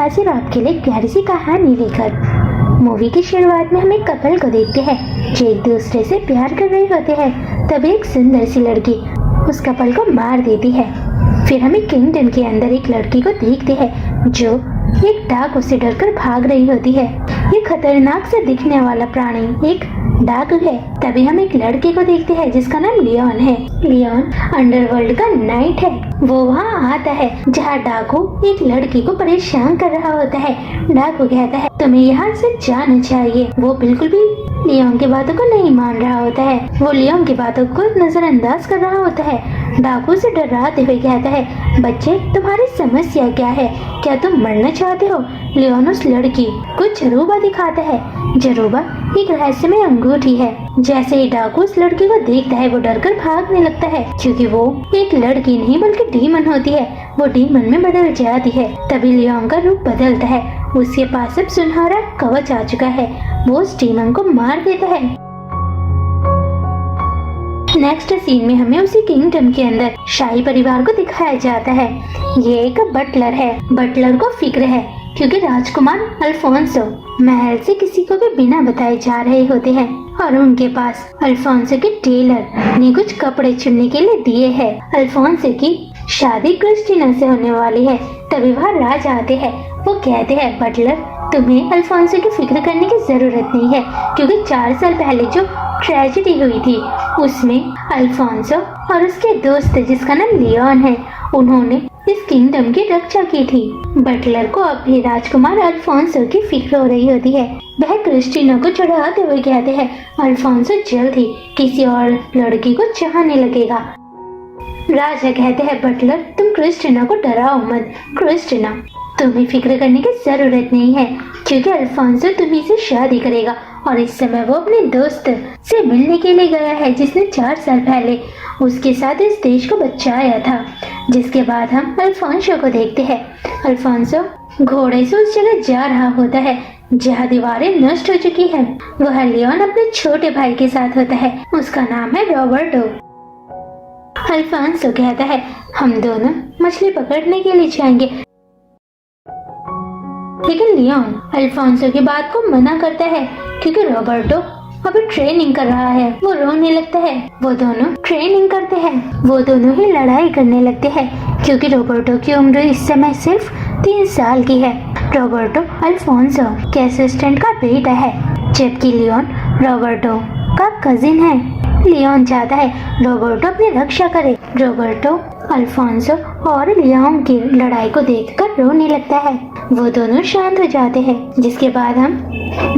हाजिर आपके लिए प्यारी सी कहानी लेकर। मूवी की शुरुआत में हम एक कपल को देखते हैं जो एक दूसरे से प्यार कर रहे होते हैं। तभी एक सुंदर सी लड़की उस कपल को मार देती है। फिर हम एक किंगडम के अंदर एक लड़की को देखते हैं जो एक डाकू से डरकर भाग रही होती है। ये खतरनाक से दिखने वाला प्राणी एक डाकू है। तभी हम एक लड़के को देखते हैं जिसका नाम लियोन है। लियोन अंडरवर्ल्ड का नाइट है। वो वहाँ आता है जहाँ डाकू एक लड़की को परेशान कर रहा होता है। डाकू कहता है तुम्हें यहाँ से जाना चाहिए। वो बिल्कुल भी लियोन की बातों को नहीं मान रहा होता है। वो लियोन की बातों को नजरअंदाज कर रहा होता है। डाकू से डराते हुए कहता है बच्चे तुम्हारी समस्या क्या है, क्या तुम मरना चाहते हो? लियोन उस लड़की को जरूबा दिखाता है। जरूबा एक रहस्यमय अंगूठी है। जैसे ही डाकू उस लड़की को देखता है वो डरकर भागने लगता है क्योंकि वो एक लड़की नहीं बल्कि डीमन होती है। वो डीमन में बदल जाती है। तभी लियोन का रूप बदलता है। उसके पास अब सुनहरा कवच आ चुका है। वो उस डीमन को मार देता है। नेक्स्ट सीन में हमें उसी किंगडम के अंदर शाही परिवार को दिखाया जाता है। ये एक बटलर है। बटलर को फिक्र है क्योंकि राजकुमार अल्फोंसो महल से किसी को भी बिना बताए जा रहे होते हैं और उनके पास अल्फोंसो के टेलर ने कुछ कपड़े चुनने के लिए दिए हैं। अल्फोंसो की शादी क्रिस्टीना से होने वाली है। तभी वहाँ राज आते हैं। वो कहते हैं बटलर तुम्हें अल्फोंसो की फिक्र करने की जरूरत नहीं है क्योंकि 4 साल पहले जो ट्रेजेडी हुई थी उसमें अल्फोंसो और उसके दोस्त जिसका नाम लियोन है उन्होंने इस किंगडम की रक्षा की थी। बटलर को अब भी राजकुमार अल्फोंसो की फिक्र हो रही होती है। वह क्रिस्टीना को चढ़ाते हुए कहते हैं अल्फोंसो जल्द ही किसी और लड़की को चाहने लगेगा। राजा कहते हैं बटलर तुम क्रिस्टीना को डराओ मत। क्रिस्टीना तुम्हें फिक्र करने की जरूरत नहीं है क्योंकि अल्फोंसो तुम्ही से शादी करेगा और इस समय वो अपने दोस्त से मिलने के लिए गया है जिसने 4 साल पहले उसके साथ इस देश को बचाया था। जिसके बाद हम अल्फोंसो को देखते हैं। अल्फोंसो घोड़े से उस जगह जा रहा होता है जहाँ दीवारें नष्ट हो चुकी है। वह लियोन अपने छोटे भाई के साथ होता है। उसका नाम है रॉबर्टो। अल्फोंसो कहता है हम दोनों मछली पकड़ने के लिए जाएंगे लेकिन लियोन अल्फोंसो की बात को मना करता है क्योंकि रॉबर्टो अभी ट्रेनिंग कर रहा है। वो रोने लगता है। वो दोनों ट्रेनिंग करते हैं। वो दोनों ही लड़ाई करने लगते हैं क्योंकि रॉबर्टो की उम्र इस समय सिर्फ 3 साल की है। रॉबर्टो अल्फोंसो के असिस्टेंट का बेटा है जबकि लियोन रॉबर्टो का कजिन है। लियोन चाहता है रॉबर्टो अपनी रक्षा करे। रॉबर्टो अल्फोंसो और लियोन की लड़ाई को देखकर रोने लगता है। वो दोनों शांत हो जाते हैं। जिसके बाद हम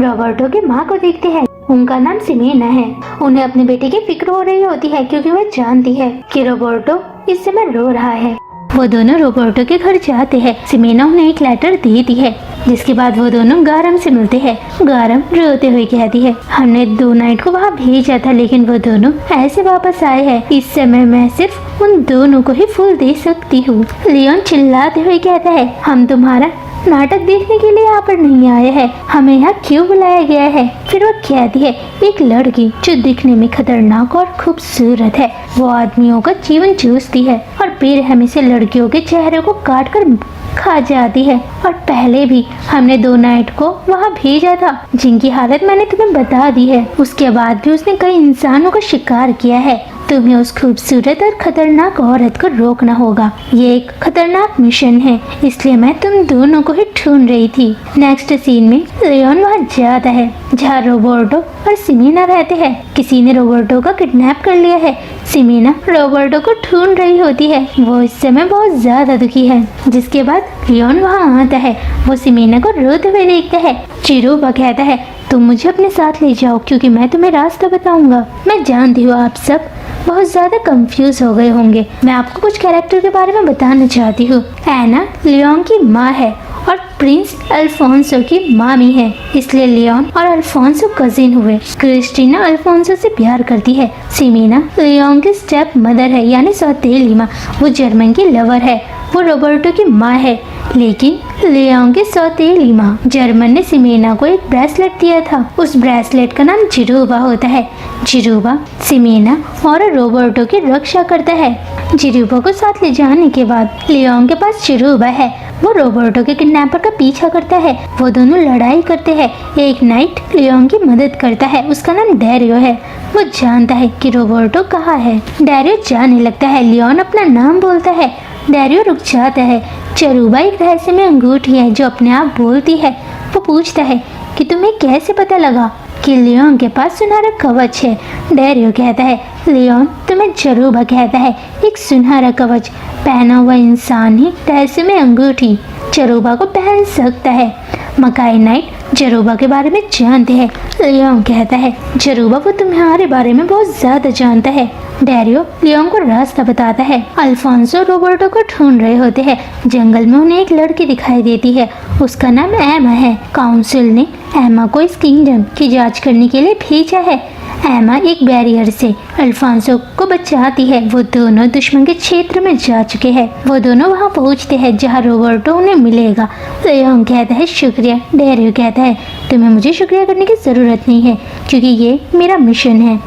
रॉबर्टो की माँ को देखते हैं। उनका नाम सिमेना है। उन्हें अपने बेटे की फिक्र हो रही होती है क्योंकि वह जानती है कि रॉबर्टो इस समय रो रहा है। वो दोनों रॉबर्टो के घर जाते हैं। सिमेना उन्हें एक लेटर देती है। जिसके बाद वो दोनों गारम से मिलते हैं। गारम रोते हुए कहती है हमने 2 नाइट को वहाँ भेजा था लेकिन वो दोनों ऐसे वापस आए हैं। इस समय मैं सिर्फ उन दोनों को ही फूल दे सकती हूँ। लियोन चिल्लाते हुए कहता है हम तुम्हारा नाटक देखने के लिए यहाँ पर नहीं आए हैं। हमें यहाँ क्यों बुलाया गया है? फिर वो कहती है एक लड़की जो दिखने में खतरनाक और खूबसूरत है वो आदमियों का जीवन चूसती है और बेरहमी से लड़कियों के चेहरे को काट कर खा जाती है। और पहले भी हमने 2 नाइट को वहाँ भेजा था जिनकी हालत मैंने तुम्हें बता दी है। उसके बाद भी उसने कई इंसानों का शिकार किया है। तुम्हें उस खूबसूरत और खतरनाक औरत को रोकना होगा। ये एक खतरनाक मिशन है इसलिए मैं तुम दोनों को ही ढूंढ रही थी। नेक्स्ट सीन में लियोन वहाँ जाता है जहाँ रॉबर्टो और सिमेना रहते हैं। किसी ने रॉबर्टो का किडनैप कर लिया है। सिमेना रॉबर्टो को ढूंढ रही होती है। वो इस समय बहुत ज्यादा दुखी है। जिसके बाद लियोन वहाँ आता है। वो सिमेना को रोते हुए देखता है। चिरूबा कहता है तुम मुझे अपने साथ ले जाओ क्योंकि मैं तुम्हें रास्ता बताऊंगा। मैं जानती हूँ आप सब बहुत ज्यादा कंफ्यूज हो गए होंगे। मैं आपको कुछ कैरेक्टर के बारे में बताना चाहती हूँ। एना लियोन की माँ है और प्रिंस अल्फोंसो की मामी है इसलिए लियोन और अल्फोंसो कजिन हुए। क्रिस्टीना अल्फोंसो से प्यार करती है। सिमेना लियोन की स्टेप मदर है यानी सौतेली माँ। वो जर्मन की लवर है। वो रॉबर्टो की माँ है लेकिन लियोन की सौतेली माँ। जर्मन ने सिमेना को एक ब्रेसलेट दिया था। उस ब्रेसलेट का नाम जिरूबा होता है। जिरूबा सिमेना और रॉबर्टो की रक्षा करता है। चिरूबा को साथ ले जाने के बाद लियोन के पास चिरूबा है। वो रॉबर्टो के किडनैपर का पीछा करता है। वो दोनों लड़ाई करते हैं। एक नाइट लियोन की मदद करता है। उसका नाम डैरियो है। वो जानता है कि रॉबर्टो कहाँ है। डैरियो जाने लगता है। लियोन अपना नाम बोलता है। डैरियो रुक जाता है। चिरूबा एक रहस्यमय अंगूठी है जो अपने आप बोलती है। वो पूछता है कि तुम्हें कैसे पता लगा कि लियोन के पास सुनहरा कवच है। डैरियो कहता है लियोन तुम्हें चिरूबा कहता है एक सुनहरा कवच पहना हुआ इंसान ही रहस्यमय अंगूठी चिरूबा को पहन सकता है। मकाई नाइट चिरूबा के बारे में जानते हैं। लियोन कहता है चिरूबा वो तुम्हारे बारे में बहुत ज्यादा जानता है। डैरियो लियोन को रास्ता बताता है। अल्फोंसो रॉबर्टो को ढूंढ रहे होते हैं। जंगल में उन्हें एक लड़की दिखाई देती है। उसका नाम एमा है। काउंसिल ने एमा को इस किंगडम की जांच करने के लिए भेजा है। एमा एक बैरियर से अल्फोंसो को बचाती है। वो दोनों दुश्मन के क्षेत्र में जा चुके हैं। वो दोनों वहां पहुंचते हैं जहां रॉबर्टो उन्हें मिलेगा। लियोन कहता है शुक्रिया। डैरियो कहता है तुम्हें मुझे शुक्रिया करने की ज़रूरत नहीं है क्योंकि ये मेरा मिशन है।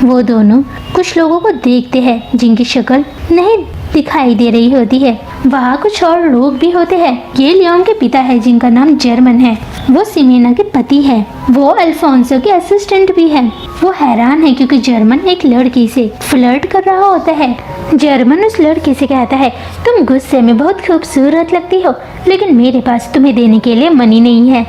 वो दोनों कुछ लोगों को देखते हैं जिनकी शक्ल नहीं दिखाई दे रही होती है। वहाँ कुछ और लोग भी होते हैं। ये लियोन के पिता है जिनका नाम जर्मन है। वो सिमेना के पति है। वो अल्फोंसो के असिस्टेंट भी है। वो हैरान है क्योंकि जर्मन एक लड़की से फ्लर्ट कर रहा होता है। जर्मन उस लड़की से कहता है तुम गुस्से में बहुत खूबसूरत लगती हो लेकिन मेरे पास तुम्हें देने के लिए मनी नहीं है।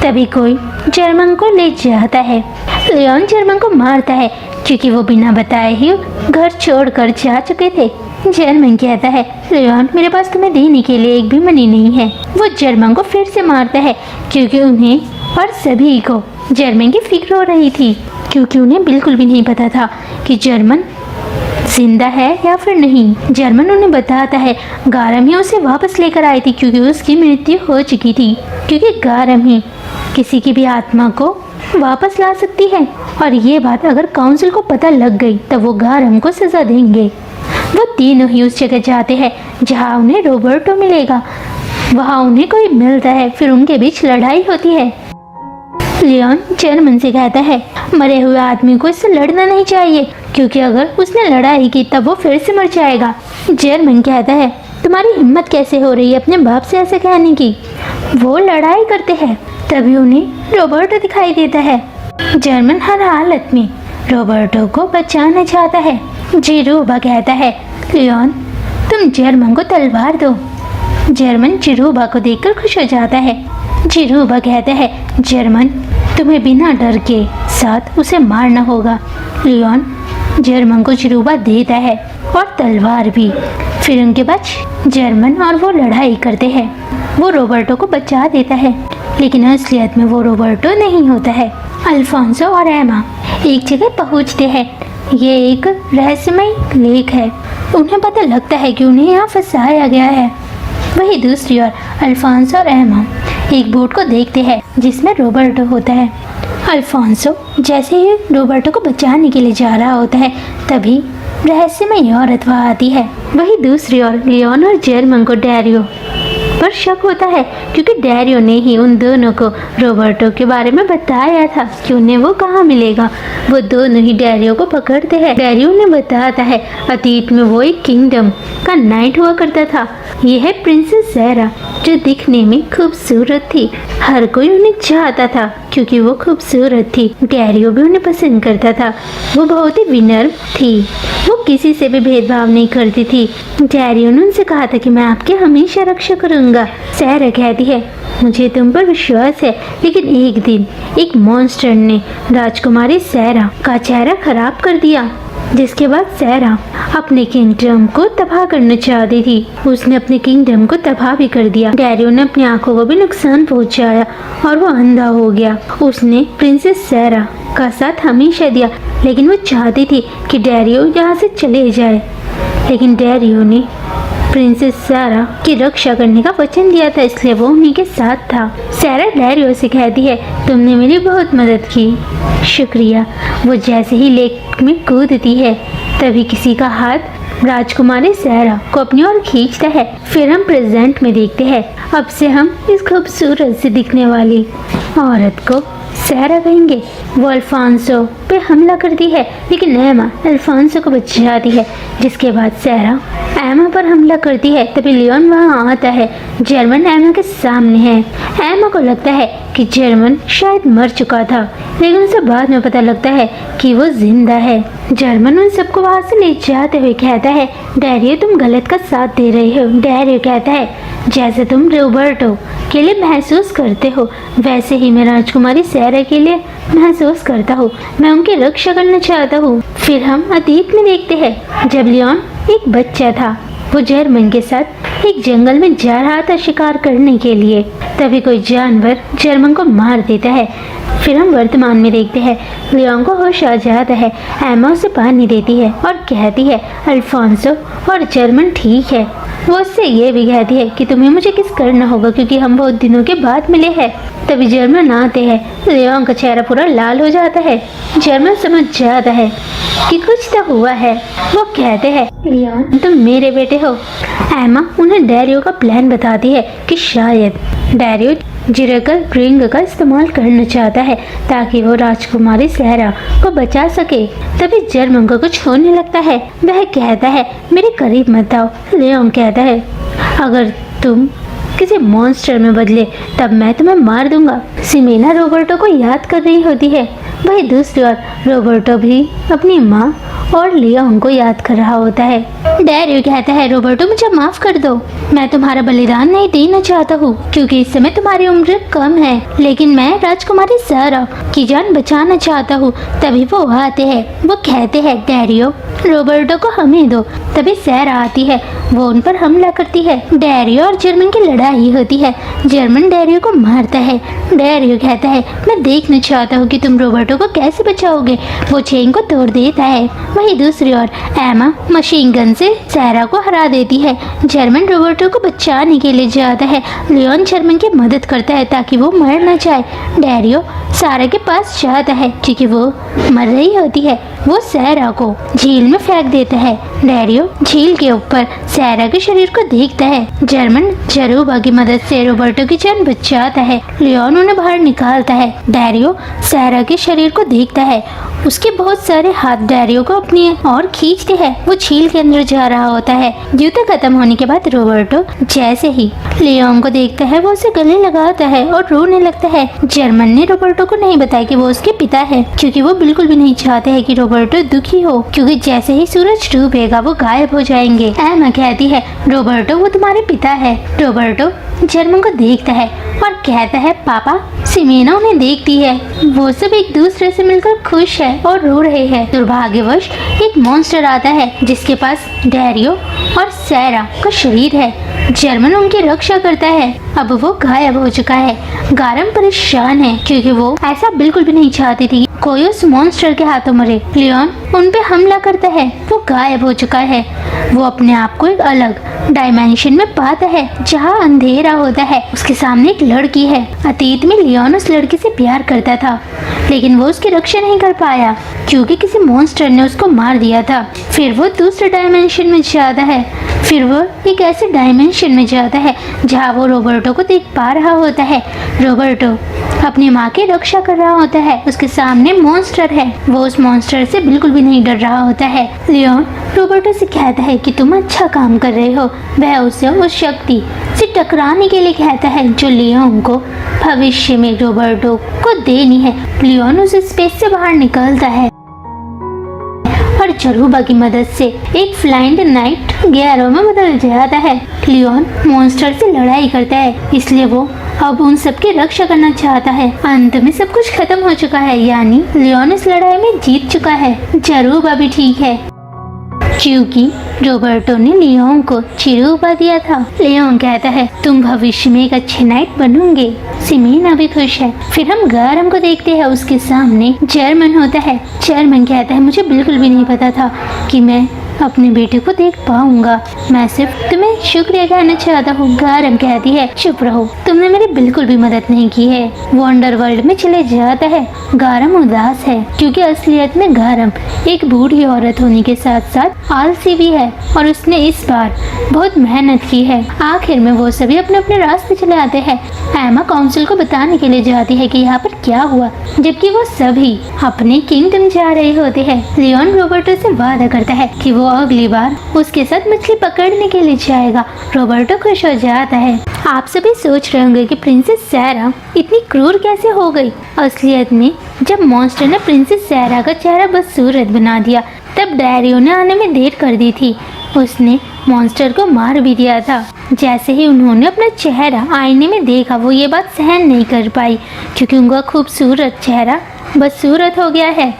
तभी कोई जर्मन को ले जाता है। लियोन जर्मन को मारता है क्योंकि वो बिना बताए ही घर छोड़कर जा चुके थे। जर्मन कहता है लियोन मेरे पास तुम्हें देने के लिए एक भी मनी नहीं है। वो जर्मन को फिर से मारता है क्योंकि उन्हें और सभी को जर्मन की फिक्र हो रही थी क्योंकि उन्हें बिल्कुल भी नहीं पता था कि जर्मन जिंदा है या फिर नहीं। जर्मन उन्हें बताता है गारम ही उसे वापस लेकर आई थी क्योंकि उसकी मृत्यु हो चुकी थी। क्योंकि गारम ही किसी की भी आत्मा को वापस ला सकती है और ये बात अगर काउंसिल को पता लग गई तब वो गारम को सजा देंगे। वो तीनों ही उस जगह जाते हैं जहाँ उन्हें रॉबर्टो मिलेगा। वहाँ उन्हें कोई मिलता है। फिर उनके बीच लड़ाई होती है। लियोन जर्मन से कहता है मरे हुए आदमी को इससे लड़ना नहीं चाहिए क्योंकि अगर उसने लड़ाई की तब वो फिर से मर जाएगा। जर्मन कहता है तुम्हारी हिम्मत कैसे हो रही है अपने बाप से ऐसे कहने की। वो लड़ाई करते हैं। तभी उन्हें रॉबर्टो दिखाई देता है। जर्मन हर हालत में रॉबर्टो को बचाना चाहता है। चिरूबा कहता है लियोन तुम जर्मन को तलवार दो। जर्मन चिरूबा को देखकर खुश हो जाता है। चिरूबा कहता है जर्मन तुम्हें बिना डर के साथ उसे मारना होगा। लियोन जर्मन को चिरूबा देता है और तलवार भी। फिर उनके बाद जर्मन और वो लड़ाई करते हैं। वो रॉबर्टो को बचा देता है लेकिन असलियत में वो रॉबर्टो नहीं होता है। अल्फोंसो और एमा एक जगह पहुंचते हैं। ये एक रहस्यमय लेक है। उन्हें पता लगता है कि उन्हें यहाँ फंसाया गया है। वहीं दूसरी ओर अल्फोंसो और एमा एक बोट को देखते हैं जिसमें रॉबर्टो होता है। अल्फोंसो जैसे ही रॉबर्टो को बचाने के लिए जा रहा होता है तभी रहस्यमय औरत वहाँ आती है। वहीं दूसरी ओर लियोन और जर्मन को डैरियो पर शक होता है क्योंकि डैरियो ने ही उन दोनों को रॉबर्टो के बारे में बताया था कि उन्हें वो कहाँ मिलेगा। वो दोनों ही डैरियो को पकड़ते हैं। डैरियो ने बताता है अतीत में वो एक किंगडम का नाइट हुआ करता था। यह है प्रिंसेस ज़ेरा जो दिखने में खूबसूरत थी। हर कोई उन्हें चाहता था क्योंकि वो खूबसूरत थी। डैरियो भी उन्हें पसंद करता था। वो बहुत ही विनम्र थी। वो किसी से भी भेदभाव नहीं करती थी। डैरियो ने उनसे कहा था कि मैं आपकी हमेशा रक्षा करूंगा। ज़ेरा कहती है मुझे तुम पर विश्वास है लेकिन एक दिन एक मॉन्स्टर ने राजकुमारी ज़ेरा का चेहरा खराब कर दिया जिसके बाद ज़ेरा अपने किंगडम को तबाह करना चाहती थी। उसने अपने किंगडम को तबाह भी कर दिया। डैरियो ने अपनी आंखों को भी नुकसान पहुंचाया और वो अंधा हो गया। उसने प्रिंसेस ज़ेरा का साथ हमेशा दिया लेकिन वो चाहती थी कि डैरियो यहाँ से चले जाए लेकिन डैरियो ने प्रिंसेस ज़ेरा की रक्षा करने का वचन दिया था इसलिए वो उन्हीं के साथ था। ज़ेरा डैरियो से कहती है तुमने मेरी बहुत मदद की, शुक्रिया। वो जैसे ही लेक में कूदती है तभी किसी का हाथ राजकुमारी सहरा को अपनी ओर खींचता है। फिर हम प्रेजेंट में देखते हैं। अब से हम इस खूबसूरत से दिखने वाली औरत को सहरा कहेंगे। वो अल्फांसो पे हमला करती है, लेकिन एमा अल्फांसो को बचाती है। जिसके बाद सहरा एमा पर हमला करती है। तभी लियोन वहाँ आता है। जर्मन एमा के सामने है। एमा को लगता है कि जर्मन शायद मर चुका था, लेकिन उसे बाद में पता लगता है कि वो जिंदा है। जर्मन उन सबको वहाँ से ले जाते हुए कहता है, डैरियो तुम गलत का साथ दे रहे हो। डैरियो कहता है, जैसे तुम रोबर्टो के लिए महसूस करते हो, वैसे ही मैं राजकुमारी सहरा के लिए महसूस करता हूँ। मैं उनकी रक्षा करना चाहता हूँ। फिर हम अतीत में देखते हैं, जब लियोन एक बच्चा था। वो जर्मन के साथ एक जंगल में जा रहा था शिकार करने के लिए। तभी कोई जानवर जर्मन को मार देता है। फिर हम वर्तमान में देखते हैं, लियोन को होश आ जाता है। एमा उसे पानी देती है और कहती है, अल्फांसो और जर्मन ठीक है। वो उससे ये भी कहती है कि तुम्हें मुझे किस करना होगा, क्योंकि हम बहुत दिनों के बाद मिले हैं। तभी जर्मन आते हैं। लियोन का चेहरा पूरा लाल हो जाता है। जर्मन समझ जाता है कि कुछ तो हुआ है। वो कहते हैं, लियोन तुम मेरे बेटे हो। एमा उन्हें डैरियो का प्लान बताती है कि शायद डैरियो जिरेकल रिंग का इस्तेमाल करना चाहता है ताकि वो राजकुमारी सहरा को बचा सके। तभी जर्मन को कुछ होने लगता है। वह कहता है, मेरे करीब मत आओ। लियोन कहता है, अगर तुम किसी मॉन्स्टर में बदले तब मैं तुम्हें मार दूंगा। सिमेना रोबर्टो को याद कर रही होती है। वही दूसरी ओर रोबर्टो भी अपनी माँ और लियोन को याद कर रहा होता है। डैरियो कहता है, रोबर्टो मुझे माफ कर दो। मैं तुम्हारा बलिदान नहीं देना चाहता हूँ, क्योंकि इस समय तुम्हारी उम्र कम है, लेकिन मैं राजकुमारी सहरा की जान बचाना चाहता हूँ। तभी वो आते हैं। वो कहते हैं, डैरियो रोबर्टो को हमें दो। तभी सहरा आती है। वो उन पर हमला करती है। डैरियो और जर्मन की लड़ाई होती है। जर्मन डैरियो को मारता है। डैरियो कहता है, मैं देखना चाहता हूँ कि तुम रोबर्टो को कैसे बचाओगे। वो चेन को तोड़ देता है। वही दूसरी ओर एमा मशीन गन से सहरा को हरा देती है। जर्मन रोबर्टो को बचाने के लिए जाता है। लियोन जर्मन की मदद करता है ताकि वो मर न जाए। डैरियो सहरा के पास जाता है क्योंकि वो मर रही होती है। वो सहरा को झील में फेंक देता है। डैरियो झील के ऊपर सहरा के शरीर को देखता है। जर्मन जरूबा की मदद से रोबर्टो की जान बचाता है। लियोन उन्हें बाहर निकालता है। डैरियो सहरा के शरीर को देखता है। उसके बहुत सारे हाथ डैरियो को अपनी ओर खींचते हैं। वो झील के अंदर जा रहा होता है। युद्ध खत्म होने के बाद रोबर्टो जैसे ही लियोन को देखता है, वो उसे गले लगाता है और रोने लगता है। जर्मन ने रोबर्टो को नहीं बताया कि वो उसके पिता है, क्योंकि वो बिल्कुल भी नहीं चाहते हैं कि रोबर्टो दुखी हो, क्योंकि जैसे ही सूरज डूबेगा वो गायब हो जाएंगे। एमा कहती है, रोबर्टो वो तुम्हारे पिता है। रोबर्टो जर्मन को देखता है और कहता है, पापा। सिमेना उन्हें देखती है। वो सब एक दूसरे से मिलकर खुश है और रो रहे हैं। दुर्भाग्यवश एक मॉन्स्टर आता है जिसके पास डैरियो और सहरा का शरीर है। जर्मन उनकी रक्षा करता है। अब वो गायब हो चुका है। गारम परेशान है क्योंकि वो ऐसा बिल्कुल भी नहीं चाहती थी कोई उस मॉन्स्टर के हाथों मरे। लियोन उन पे हमला करता है। वो गायब हो चुका है। वो अपने आप को एक अलग डायमेंशन में पाता है जहाँ अंधेरा होता है। उसके सामने एक लड़की है। अतीत में लियोन उस लड़की से प्यार करता था, लेकिन वो उसकी रक्षा नहीं कर पाया क्योंकि किसी मॉन्स्टर ने उसको मार दिया था। फिर वो दूसरे डायमेंशन में जाता है। फिर वो एक ऐसे डायमेंशन में जाता है जहाँ वो रोबर्टो को देख पा रहा होता है। रोबर्टो अपनी माँ की रक्षा कर रहा होता है। उसके सामने मॉन्स्टर है। वो उस मॉन्स्टर से बिल्कुल भी नहीं डर रहा होता है। लियोन रोबर्टो से कहता है कि तुम अच्छा काम कर रहे हो। वह उसे उस शक्ति से टकराने के लिए कहता है जो लियोन को भविष्य में रोबर्टो को देनी है। लियोन उस स्पेस से बाहर निकलता है और जरूबा की मदद से एक फ्लाइंग नाइट गैरो में बदल जाता है। लियोन मॉन्स्टर से लड़ाई करता है, इसलिए वो अब उन सब की रक्षा करना चाहता है। अंत में सब कुछ खत्म हो चुका है, यानी लियोन इस लड़ाई में जीत चुका है। जरूबा भी ठीक है क्योंकि रोबर्टो ने लियोन को चिरूबा दिया था। लियोन कहता है, तुम भविष्य में एक अच्छे नाइट बनोगे। सिमेना भी खुश है। फिर हम गारम को देखते हैं। उसके सामने जर्मन होता है। जर्मन कहता है, मुझे बिल्कुल भी नहीं पता था कि मैं अपने बेटे को देख पाऊंगा। मैं सिर्फ तुम्हें शुक्रिया कहना चाहता हूँ। गारम कहती है, चुप रहो, तुमने मेरी बिल्कुल भी मदद नहीं की है। वो अंडरवर्ल्ड में चले जाता है। गारम उदास है क्योंकि असलियत में गारम एक बूढ़ी औरत होने के साथ साथ आलसी भी है और उसने इस बार बहुत मेहनत की है। आखिर में वो सभी अपने अपने रास्ते चले आते हैं। एमा काउंसिल को बताने के लिए जाती है कि यहाँ पर क्या हुआ, जबकि वो सभी अपने किंगडम जा रहे होते हैं। लियोन रॉबर्टो से वादा करता है कि वो अगली बार उसके साथ मछली पकड़ने के लिए जाएगा। रॉबर्टो खुश हो जाता है। आप सभी सोच रहे होंगे कि प्रिंसेस सैरा इतनी क्रूर कैसे हो गई। असलियत में जब मॉन्स्टर ने प्रिंसेस सैरा का चेहरा बदसूरत बना दिया तब डैरियो ने आने में देर कर दी थी। उसने मॉन्स्टर को मार भी दिया था। जैसे ही उन्होंने अपना चेहरा आईने में देखा वो ये बात सहन नहीं कर पाई क्योंकि उनका खूबसूरत चेहरा बदसूरत हो गया है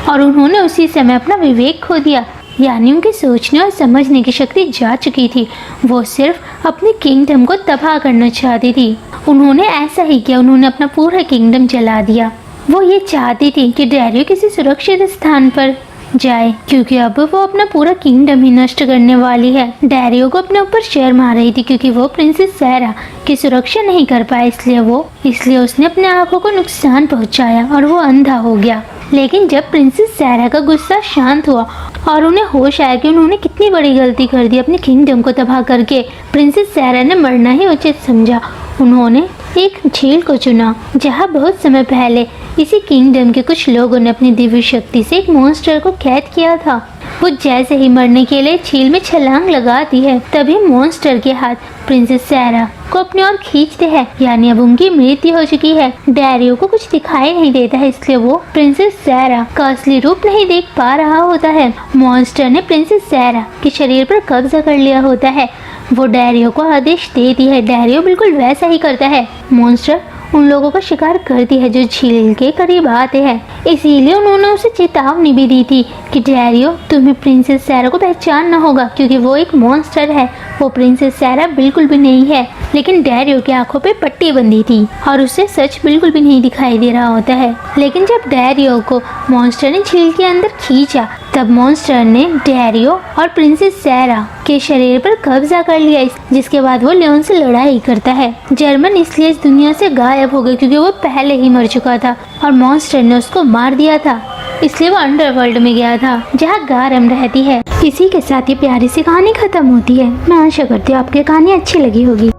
और उन्होंने उसी समय अपना विवेक खो दिया, यानी उनकी सोचने और समझने की शक्ति जा चुकी थी। वो सिर्फ अपने किंगडम को तबाह करना चाहती थी। उन्होंने ऐसा ही किया, उन्होंने अपना पूरा किंगडम जला दिया। वो ये चाहती थी कि डैरियो किसी सुरक्षित स्थान पर जाए क्योंकि अब वो अपना पूरा किंगडम ही नष्ट करने वाली है। डैरियो को अपने ऊपर शर्म आ रही थी क्योंकि वो प्रिंसेस सैरा की सुरक्षा नहीं कर पाया, इसलिए उसने अपने आंखों को नुकसान पहुंचाया और वो अंधा हो गया। लेकिन जब प्रिंसेस सैरा का गुस्सा शांत हुआ और उन्हें होश आया कि उन्होंने कितनी बड़ी गलती कर दी अपने किंगडम को तबाह करके, प्रिंसेस सैरा ने मरना ही उचित समझा। उन्होंने एक झील को चुना जहां बहुत समय पहले इसी किंगडम के कुछ लोगों ने अपनी दिव्य शक्ति से एक मॉन्स्टर को कैद किया था। वो जैसे ही मरने के लिए झील में छलांग लगाती है तभी मॉन्स्टर के हाथ प्रिंसेस सैरा को अपनी ओर खींचते हैं, यानी अब उनकी मृत्यु हो चुकी है। डैरियो को कुछ दिखाई नहीं देता है, इसलिए वो प्रिंसेस सैरा का असली रूप नहीं देख पा रहा होता है। मॉन्स्टर ने प्रिंसेस सैरा के शरीर पर कब्जा कर लिया होता है। वो डैरियो को आदेश देती है। डैरियो बिल्कुल वैसा ही करता है। मॉन्स्टर उन लोगों का शिकार करती है जो झील के करीब आते हैं, इसीलिए उन्होंने उसे चेतावनी भी दी थी कि डैरियो तुम्हें प्रिंसेस सैरा को पहचानना होगा क्योंकि वो एक मॉन्स्टर है। वो प्रिंसेस सैरा बिल्कुल भी नहीं है। लेकिन डैरियो की आंखों पे पट्टी बंधी थी और उसे सच बिल्कुल भी नहीं दिखाई दे रहा होता है। लेकिन जब डैरियो को मॉन्स्टर ने झील के अंदर खींचा तब मॉन्स्टर ने डैरियो और प्रिंसेस सैरा के शरीर पर कब्जा कर लिया, जिसके बाद वो लियोन से लड़ाई करता है। जर्मन इसलिए इस दुनिया से गायब हो गई क्योंकि वो पहले ही मर चुका था और मॉन्स्टर ने उसको मार दिया था, इसलिए वो अंडरवर्ल्ड में गया था जहाँ गारम रहती है। इसी के साथ ये प्यारी सी कहानी खत्म होती है। मैं आशा करती हूँ आपकी कहानी अच्छी लगी होगी।